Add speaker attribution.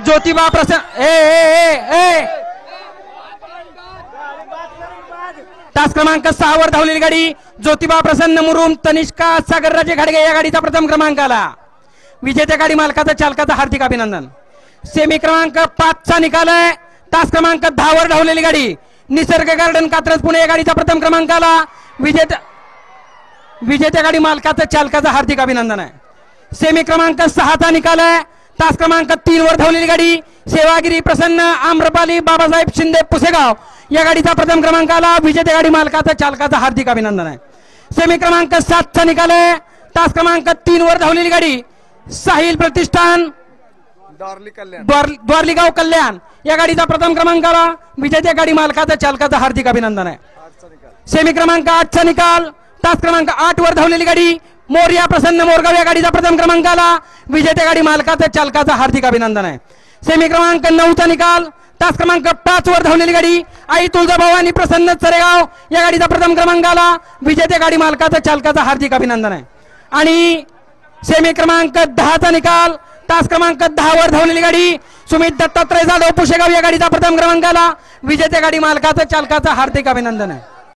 Speaker 1: ज्योतिबा प्रसन्न ए तास क्रमांक 6 वर धावलेली गाडी ज्योतिबा प्रसन्न मुरुम तनिष्का सागरराजे घाडगे या गाडीचा प्रथम क्रमांक आला। विजेत्या गाडी मालकाचा चालकाचा हार्दिक अभिनंदन। सेमी क्रमांक 5 चा निकाल आहे। तास क्रमांक 10 वर धावलेली गाडी निसर्ग गार्डन कात्रज पुणे या गाडीचा प्रथम क्रमांक आला। विजेत्या गाडी मालकाचा चालकाचा हार्दिक अभिनंदन आहे। सेमी क्रमांक 6 चा निकाल आहे। तास क्रमांक 3 वर धावलेली गाडी सेवागिरी प्रसन्न आम्रपाली बाबासाहेब शिंदे पुसेगाव या गाडीचा प्रथम क्रमांक आला। विजेत्या गाडी मालकाचा चालकाचा हार्दिक अभिनंदन आहे। सेमी क्रमांक 7 चा निकाल आहे। तास क्रमांक 3 वर धावलेली गाडी साहिल प्रतिष्ठान द्वारलीगाव कल्याण या गाडीचा प्रथम क्रमांक आला। विजेत्या गाडी मालकाचा चालकाचा हार्दिक अभिनंदन आहे। सेमी क्रमांक 8 चा निकाल तास क्रमांक 8 वर धावलेली गाडी मोर्या प्रसन्न मोरगाव या गाडीचा प्रथम क्रमांक आला। विजेत्या गाडी मालकाचा चालकाचा हार्दिक अभिनंदन आहे। सेमी क्रमांक 9 चा निकाल तास क्रमांक 5 वर धावलेली गाडी आई तुळजाभवानी प्रसन्न चरेगाव या गाडीचा प्रथम क्रमांक आला। विजेत्या गाडी मालकाचा चालकाचा हार्दिक अभिनंदन आहे। आणि सेमी क्रमांक 10 चा निकाल तास क्रमांक 10 वर धावलेली गाडी सुमित दत्तात्रय जाधव पुशेगाव या गाडीचा प्रथम क्रमांक आला। विजेत्या गाडी मालकाचा चालकाचा हार्दिक अभिनंदन आहे।